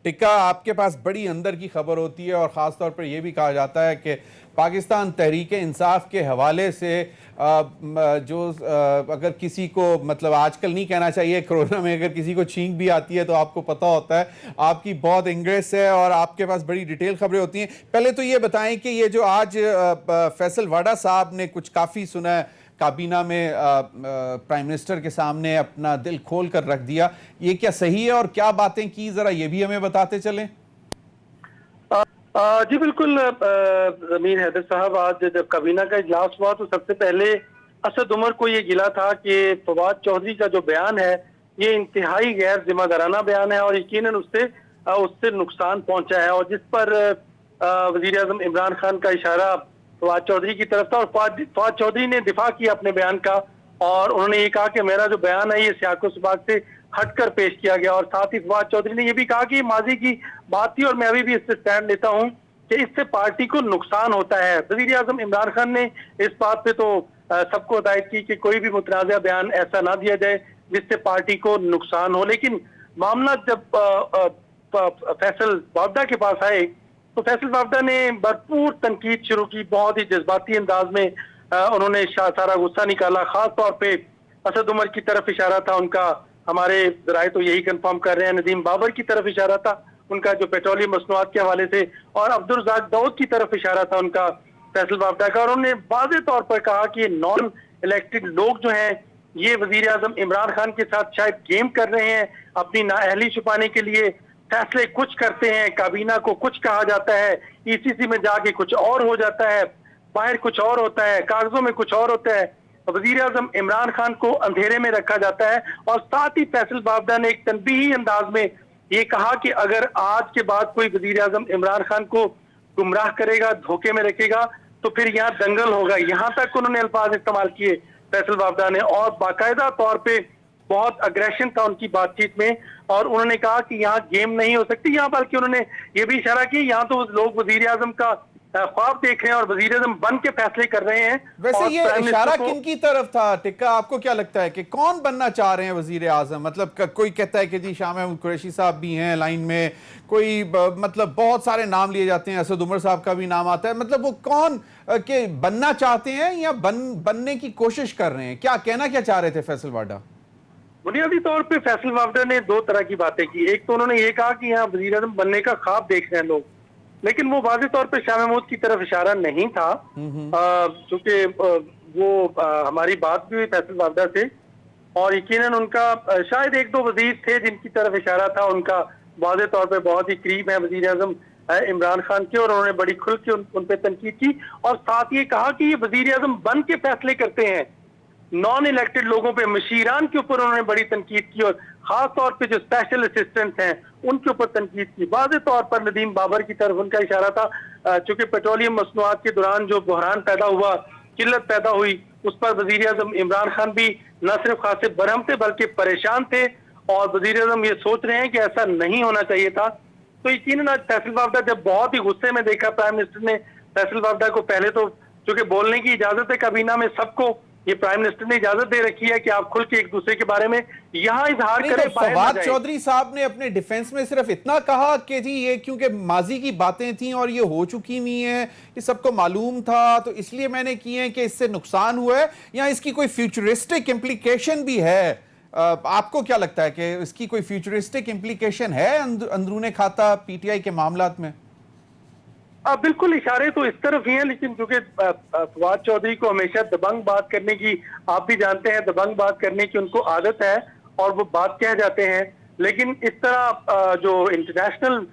टिक्का, आपके पास बड़ी अंदर की खबर होती है और ख़ास तौर पर यह भी कहा जाता है कि पाकिस्तान तहरीक इंसाफ के हवाले से अगर किसी को, मतलब आजकल नहीं कहना चाहिए, कोरोना में अगर किसी को छींक भी आती है तो आपको पता होता है, आपकी बहुत इंग्रेस है और आपके पास बड़ी डिटेल खबरें होती हैं। पहले तो ये बताएं कि ये जो आज फैसल वाडा साहब ने कुछ काफ़ी सुना है, काबीना में प्राइम मिनिस्टर के सामने अपना दिल खोल कर रख दिया, ये क्या सही है और क्या बातें की, जरा ये भी हमें बताते चलें। जी बिल्कुल अमीर हैदर साहब, आज जब काबीना का इजलास हुआ तो सबसे पहले असद उमर को ये गिला था कि फवाद चौधरी का जो बयान है ये इंतहाई गैर जिम्मेदाराना बयान है और यकीनन उससे नुकसान पहुंचा है, और जिस पर वजीर आजम इमरान खान का इशारा फवाद चौधरी की तरफ था और फवाद चौधरी ने दिफा किया अपने बयान का, और उन्होंने ये कहा कि मेरा जो बयान है ये सियाको सबाक से हटकर पेश किया गया। और साथ ही फवाद चौधरी ने यह भी कहा कि माजी की बात थी और मैं अभी भी इससे स्टैंड लेता हूं कि इससे पार्टी को नुकसान होता है। वजीर आजम इमरान खान ने इस बात पे तो सबको हिदायत की कि कोई भी मुतनाज़ा बयान ऐसा ना दिया जाए जिससे पार्टी को नुकसान हो, लेकिन मामला जब फैसल वावडा के पास आए तो फैसल वावडा ने भरपूर तनकीद शुरू की, बहुत ही जज्बाती अंदाज में उन्होंने सारा गुस्सा निकाला। खास तौर पे असद उमर की तरफ इशारा था उनका, हमारे जराए तो यही कंफर्म कर रहे हैं, नदीम बाबर की तरफ इशारा था उनका जो पेट्रोलियम मसनूआत के हवाले से, और अब्दुल रज़ाक दाऊद की तरफ इशारा था उनका फैसल वावडा का। और उन्होंने वाज़ेह तौर पर कहा कि नॉन इलेक्टेड लोग जो हैं ये वजीर आजम इमरान खान के साथ शायद गेम कर रहे हैं, अपनी नाअहली छुपाने के लिए फैसले कुछ करते हैं, काबीना को कुछ कहा जाता है, ईसीसी में जाके कुछ और हो जाता है, बाहर कुछ और होता है, कागजों में कुछ और होता है। वजीर आजम इमरान खान को अंधेरे में रखा जाता है। और साथ ही फैसल वावडा ने एक तनबीही अंदाज में ये कहा कि अगर आज के बाद कोई वजीर आजम इमरान खान को गुमराह करेगा, धोखे में रखेगा, तो फिर यहाँ दंगल होगा। यहाँ तक उन्होंने अल्फाज इस्तेमाल किए फैसल वावडा ने, और बाकायदा तौर पे बहुत अग्रेशन था उनकी बातचीत में, और उन्होंने कहा कि यहाँ गेम नहीं हो सकती। यहाँ बल्कि उन्होंने ये भी इशारा किया यहाँ तो लोग वजीर आजम का ख्वाब देख रहे हैं और वजीर आजम बन के फैसले कर रहे हैं। वैसे ये इशारा किन की तरफ था टिक्का, आपको क्या लगता है कि कौन बनना चाह रहे हैं वजीर आजम? मतलब कोई कहता है कि जी शाह महमूद कुरैशी साहब भी हैं लाइन में, कोई मतलब बहुत सारे नाम लिए जाते हैं, असद उमर साहब का भी नाम आता है, मतलब वो कौन के बनना चाहते हैं या बनने की कोशिश कर रहे हैं? क्या कहना क्या चाह रहे थे फैसल वाडा? बुनियादी तौर पे फैसल वावडा ने दो तरह की बातें की। एक तो उन्होंने ये कहा कि यहाँ वजीर आजम बनने का ख्वाब देख रहे हैं लोग, लेकिन वो वाज़ेह तौर पे शाह महमूद की तरफ इशारा नहीं था, क्योंकि वो हमारी बात भी हुई फैसल वावडा से, और यकीनन उनका शायद एक दो वजीर थे जिनकी तरफ इशारा था, उनका वाज़ेह तौर पे बहुत ही करीब है वजीर आजम इमरान खान के, और उन्होंने बड़ी खुल के उन पे तनकीद की, और साथ ये कहा कि ये वजीर आजम बन के फैसले करते हैं, नॉन इलेक्टेड लोगों पे, मशीरान के ऊपर उन्होंने बड़ी तनकीद की, और खास तौर पे जो स्पेशल असिस्टेंट हैं उनके ऊपर तनकीद की। वाज़ेह तौर पर नदीम बाबर की तरफ उनका इशारा था, चूंकि पेट्रोलियम मसनूआत के दौरान जो बहरान पैदा हुआ, किल्लत पैदा हुई, उस पर वजीर आजम इमरान खान भी न सिर्फ खासे बरहम थे बल्कि परेशान थे, और वजीर आजम ये सोच रहे हैं कि ऐसा नहीं होना चाहिए था। तो यकीनन आज फैसल वावडा जब बहुत ही गुस्से में देखा प्राइम मिनिस्टर ने फैसल वावडा को, पहले तो चूंकि बोलने की इजाजत है काबीना में सबको, ये प्राइम मिनिस्टर ने इजाजत दे रखी है कि आप खुल के एक दूसरे के बारे में यहाँ इजहार करें। तो फवाद चौधरी साहब ने अपने डिफेंस में सिर्फ इतना कहा कि जी ये क्योंकि माजी की बातें थी और ये हो चुकी हुई हैं, ये सबको मालूम था तो इसलिए मैंने किए हैं कि इससे नुकसान हुआ है, या इसकी कोई फ्यूचरिस्टिक इम्प्लीकेशन भी है? आपको क्या लगता है कि इसकी कोई फ्यूचरिस्टिक इम्प्लीकेशन है अंदरूने खाता पीटीआई के मामलात में? बिल्कुल, इशारे तो इस तरफ ही हैं, लेकिन क्योंकि फवाद चौधरी को हमेशा दबंग बात करने की, आप भी जानते हैं, दबंग बात करने की उनको आदत है और वो बात कह जाते हैं, लेकिन इस तरह जो इंटरनेशनल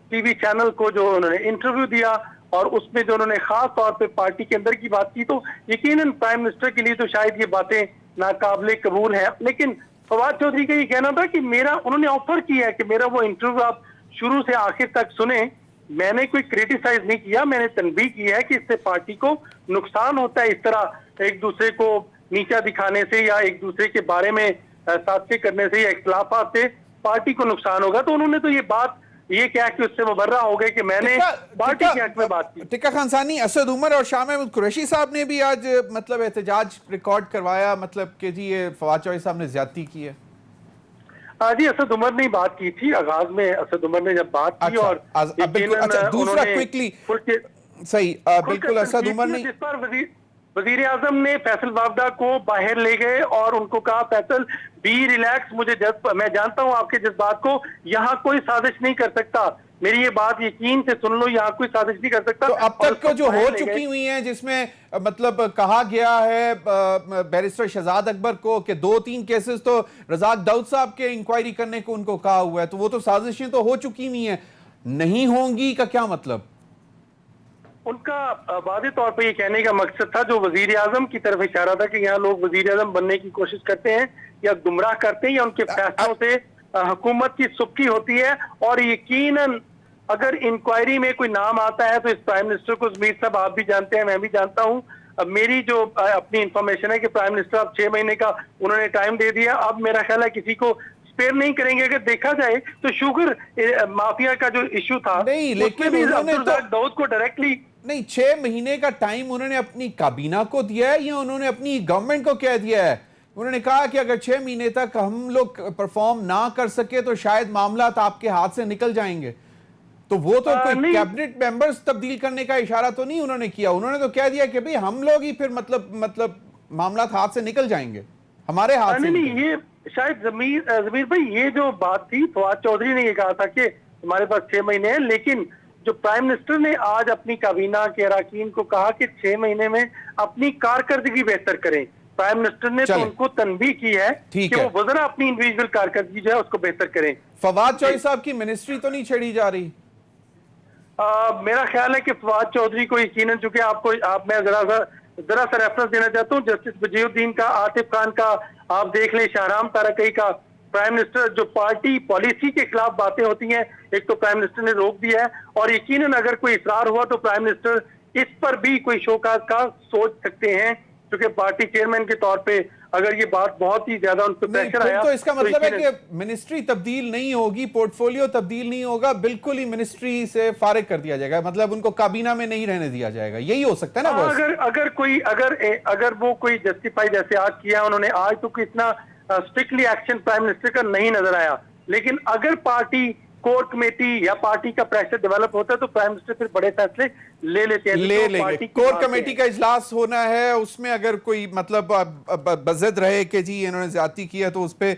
टीवी चैनल को जो उन्होंने इंटरव्यू दिया और उसमें जो उन्होंने खास तौर पे पार्टी के अंदर की बात की, तो यकीनन प्राइम मिनिस्टर के लिए तो शायद ये बातें नाकाबिले कबूल है। लेकिन फवाद चौधरी का ये कहना था कि उन्होंने ऑफर किया है कि मेरा वो इंटरव्यू आप शुरू से आखिर तक सुने, मैंने कोई क्रिटिसाइज नहीं किया, मैंने तनबीह की है कि इससे पार्टी को नुकसान होता है, इस तरह एक दूसरे को नीचा दिखाने से या एक दूसरे के बारे में साजिशें करने से या इख्तिलाफात से पार्टी को नुकसान होगा। तो उन्होंने तो ये बात ये क्या कि उससे मुबर्रा हो गए कि मैंने पार्टी के हक में बात की। टिक्का खान सानी, असद उमर और शाह महमूद कुरैशी साहब ने भी आज मतलब एहतजाज रिकॉर्ड करवाया, मतलब कि जी ये फवाद चौधरी साहब ने ज्यादती की है। जी असद उमर ने बात की थी आगाज में। असद उमर ने जब बात की और बिल्कुल, अच्छा दूसरा क्विकली सही, बिल्कुल असद उमर ने, जिस पर वजीर आजम ने फैसल वावदा को बाहर ले गए और उनको कहा फैसल बी रिलैक्स, मैं जानता हूं आपके जज्बात को, यहाँ कोई साजिश नहीं कर सकता, मेरी ये बात यकीन से सुन लो, यहाँ कोई साजिश नहीं कर सकता। तो अब तक को जो हो चुकी हुई हैं जिसमें मतलब कहा गया है बैरिस्टर शहजाद अकबर को कि 2-3 केसेस तो रजाक दाऊद साहब के इंक्वायरी करने को उनको कहा हुआ है, तो वो तो साजिशें तो हो चुकी हुई हैं, नहीं होंगी का क्या मतलब? उनका वाज़ेह तौर पे ये कहने का मकसद था, जो वजीर आजम की तरफ इशारा था कि यहाँ लोग वजीर आजम बनने की कोशिश करते हैं या गुमराह करते हैं या उनके फैसलों से हुकूमत की सुबकी होती है। और यकीनन अगर इंक्वायरी में कोई नाम आता है तो इस प्राइम मिनिस्टर को, ज़मीर साहब आप भी जानते हैं, मैं भी जानता हूँ, अब मेरी जो अपनी इंफॉर्मेशन है कि प्राइम मिनिस्टर अब 6 महीने का उन्होंने टाइम दे दिया। अब मेरा ख्याल है किसी को स्पेयर नहीं करेंगे। अगर देखा जाए तो शुगर माफिया का जो इशू था, नहीं, लेकिन उन्होंने दाऊद को डायरेक्टली नहीं, 6 महीने का टाइम उन्होंने अपनी काबीना को दिया है या उन्होंने अपनी गवर्नमेंट को कह दिया है? उन्होंने कहा कि अगर 6 महीने तक हम लोग परफॉर्म ना कर सके तो शायद मामला आपके हाथ से निकल जाएंगे। तो वो तो कोई कैबिनेट मेंबर्स तब्दील करने का इशारा तो नहीं उन्होंने किया, उन्होंने तो कह दिया कि भाई हम लोग ही फिर मतलब मामला हाथ से निकल जाएंगे, हमारे हाथ से। नहीं, ये शायद जमीर भाई, ये जो बात थी, फवाद चौधरी ने ये कहा था कि हमारे पास 6 महीने हैं, लेकिन जो प्राइम मिनिस्टर ने आज अपनी काबीना के अरकान को कहा कि 6 महीने में अपनी कारकर्दगी बेहतर करें। प्राइम मिनिस्टर ने तो उनको तनबीह की है कि वो वज़रा अपनी इंडिविजुअल कारकर्दगी जो है उसको बेहतर करें। फवाद चौधरी साहब की मिनिस्ट्री तो नहीं छेड़ी जा रही? मेरा ख्याल है कि फवाद चौधरी को यकीनन, चूंकि मैं जरा सा रेफरेंस देना चाहता हूँ, जस्टिस वजीउद्दीन का, आतिफ खान का, आप देख लें शाहराम तारकई का, प्राइम मिनिस्टर जो पार्टी पॉलिसी के खिलाफ बातें होती हैं, एक तो प्राइम मिनिस्टर ने रोक दिया है, और यकीनन अगर कोई इसरार हुआ तो प्राइम मिनिस्टर इस पर भी कोई शोकाज का सोच सकते हैं, क्योंकि पार्टी चेयरमैन के तौर पे अगर ये बात बहुत ही ज्यादा उन पर प्रेशर आया तो इसका मतलब है कि मिनिस्ट्री तब्दील नहीं होगी, पोर्टफोलियो तब्दील नहीं होगा, बिल्कुल ही मिनिस्ट्री से फारिग कर दिया जाएगा, मतलब उनको काबीना में नहीं रहने दिया जाएगा, यही हो सकता है ना? अगर वो कोई जस्टिफाई, जैसे आज किया उन्होंने, आज तो इतना स्ट्रिक्टली एक्शन प्राइम मिनिस्टर का नहीं नजर आया, लेकिन अगर पार्टी कोर कमेटी या पार्टी का प्रेशर डेवलप होता है तो प्राइम मिनिस्टर फिर बड़े फैसले ले लेते हैं। ले लेंगे। कोर कमेटी का इजलास होना है, उसमें अगर कोई मतलब बज़द रहे कि जी इन्होंने ज्यादती की है तो उस पर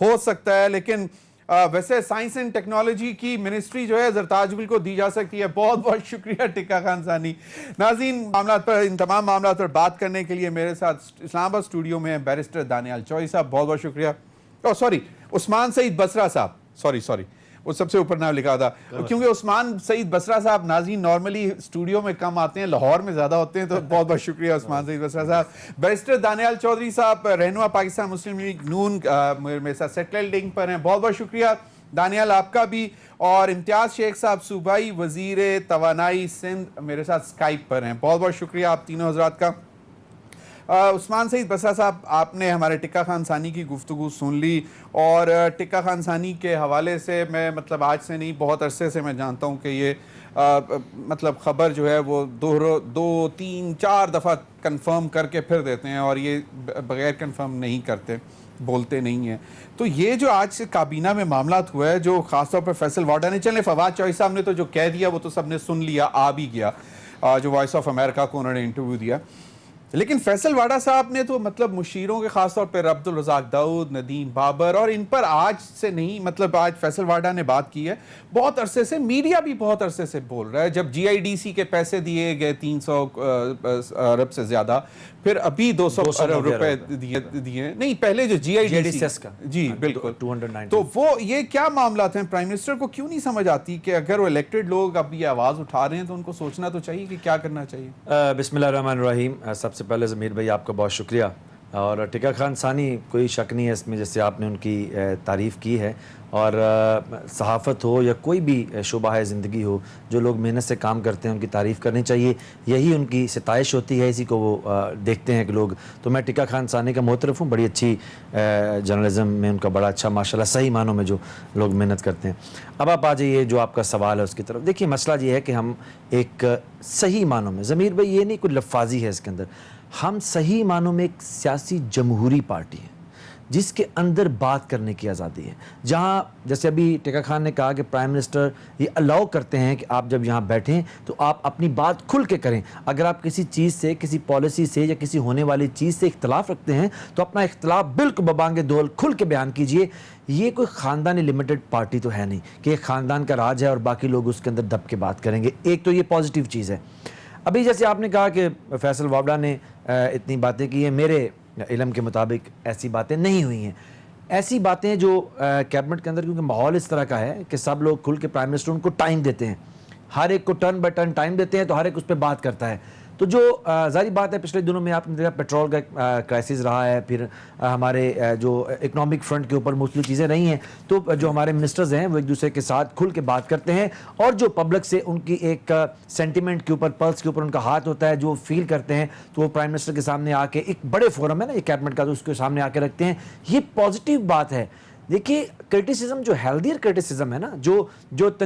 हो सकता है, लेकिन वैसे साइंस एंड टेक्नोलॉजी की मिनिस्ट्री जो है जरताज को दी जा सकती है। बहुत बहुत शुक्रिया टिक्का खान सानी। नाज़रीन, मामला पर, इन तमाम मामला पर बात करने के लिए मेरे साथ इस्लामाबाद स्टूडियो में बैरिस्टर दानियाल चौधरी साहब, बहुत बहुत शुक्रिया। सॉरी, उस्मान सईद बसरा साहब, सॉरी वो सबसे ऊपर नाम लिखा था, क्योंकि उस्मान सईद बसरा साहब नाज़रीन नॉर्मली स्टूडियो में कम आते हैं, लाहौर में ज्यादा होते हैं, तो बहुत बहुत शुक्रिया उस्मान सईद बसरा साहब। बैरिस्टर दानियाल चौधरी साहब रहनुमा पाकिस्तान मुस्लिम लीग नून मेरे साथ सेटेल्ड लिंक पर हैं, बहुत बहुत शुक्रिया दानियाल आपका भी। और इम्तियाज शेख साहब सूबाई वजीर तवानाई सिंध मेरे साथ स्काइप पर हैं, बहुत बहुत शुक्रिया आप तीनों हजरात का। उस्मान सईद बसरा साहब, आपने हमारे टिक्का खान सानी की गुफ्तगू सुन ली, और टिक्का खान सानी के हवाले से मैं मतलब आज से नहीं, बहुत अरसे से मैं जानता हूँ कि ये मतलब ख़बर जो है वो 2-3-4 दफ़ा कंफर्म करके फिर देते हैं, और ये बग़ैर कंफर्म नहीं करते, बोलते नहीं हैं। तो ये जो आज से काबीना में मामला हुआ है, जो ख़ासतौर पर फैसल वाडा ने, चले फवाद चौधरी साहब ने तो जो कह दिया वो तो सबने सुन लिया, आ भी गया, जो वॉइस ऑफ अमेरिका को उन्होंने इंटरव्यू दिया, लेकिन फैसल वाडा साहब ने तो मतलब मुशीरों के खासतौर पर अब्दुल रज़ाक दाऊद, नदीम बाबर, और इन पर आज से नहीं, मतलब आज फैसल वाडा ने बात की है, बहुत अरसे से, मीडिया भी बहुत अरसे से बोल रहा है। जब GIDC के पैसे दिए गए 300 अरब से ज्यादा, फिर अभी 200 अरब रुपए दिए, नहीं पहले जो GIDC का, जी बिल्कुल 209, तो वो ये क्या मामला थे? प्राइम मिनिस्टर को क्यों नहीं समझ आती कि अगर वो इलेक्टेड लोग अब ये आवाज उठा रहे हैं तो उनको सोचना तो चाहिए कि क्या करना चाहिए? बिस्मिल्लाहिर्रहमानिर्रहीम। सबसे पहले ज़मीर भाई आपका बहुत शुक्रिया, और टिक्का खान सानी कोई शक नहीं है इसमें, जैसे आपने उनकी तारीफ़ की है, और सहाफ़त हो या कोई भी शुबा है ज़िंदगी हो, जो लोग मेहनत से काम करते हैं उनकी तारीफ़ करनी चाहिए, यही उनकी सिताइश होती है, इसी को वो देखते हैं कि लोग। तो मैं टिक्का खान सानी का मोतरफ़ हूँ, बड़ी अच्छी जर्नलिज़म में उनका बड़ा अच्छा माशाल्लाह सही मानों में जो लोग मेहनत करते हैं। अब आप आ जाइए जो आपका सवाल है उसकी तरफ। देखिए मसला ये है कि हम एक सही मानों में, ज़मीर भाई ये नहीं कोई लफाजी है इसके अंदर, हम सही मानों में एक सियासी जमहूरी पार्टी है, जिसके अंदर बात करने की आज़ादी है, जहाँ जैसे अभी टिका खान ने कहा कि प्राइम मिनिस्टर ये अलाउ करते हैं कि आप जब यहाँ बैठें तो आप अपनी बात खुल के करें। अगर आप किसी चीज़ से, किसी पॉलिसी से या किसी होने वाली चीज़ से इख्तलाफ रखते हैं तो अपना इख्तलाफ बिल्कुल बबांगे दोल खुल के बयान कीजिए। ये कोई ख़ानदानी लिमिटेड पार्टी तो है नहीं कि एक ख़ानदान का राज है और बाकी लोग उसके अंदर दब के बात करेंगे। एक तो ये पॉजिटिव चीज़ है। अभी जैसे आपने कहा कि फैसल वावड़ा ने इतनी बातें की हैं, मेरे इल्म के मुताबिक ऐसी बातें नहीं हुई हैं। ऐसी बातें जो कैबिनेट के अंदर, क्योंकि माहौल इस तरह का है कि सब लोग खुल के प्राइम मिनिस्टर उनको टाइम देते हैं, हर एक को टर्न बाय टर्न टाइम देते हैं, तो हर एक उस पर बात करता है। तो जो जारी बात है, पिछले दिनों में आपने देखा पेट्रोल का क्राइसिस रहा है, फिर हमारे जो इकोनॉमिक फ्रंट के ऊपर मुख्तलिफ चीज़ें रही हैं, तो जो हमारे मिनिस्टर्स हैं वो एक दूसरे के साथ खुल के बात करते हैं और जो पब्लिक से उनकी एक सेंटिमेंट के ऊपर, पल्स के ऊपर उनका हाथ होता है, जो फील करते हैं, तो वो प्राइम मिनिस्टर के सामने आके, एक बड़े फोरम है ना ये कैबिनेट का, तो उसके सामने आके रखते हैं। ये पॉजिटिव बात है। देखिए क्रिटिसिज्म जो हेल्दियर क्रिटिसिज्म है ना, जो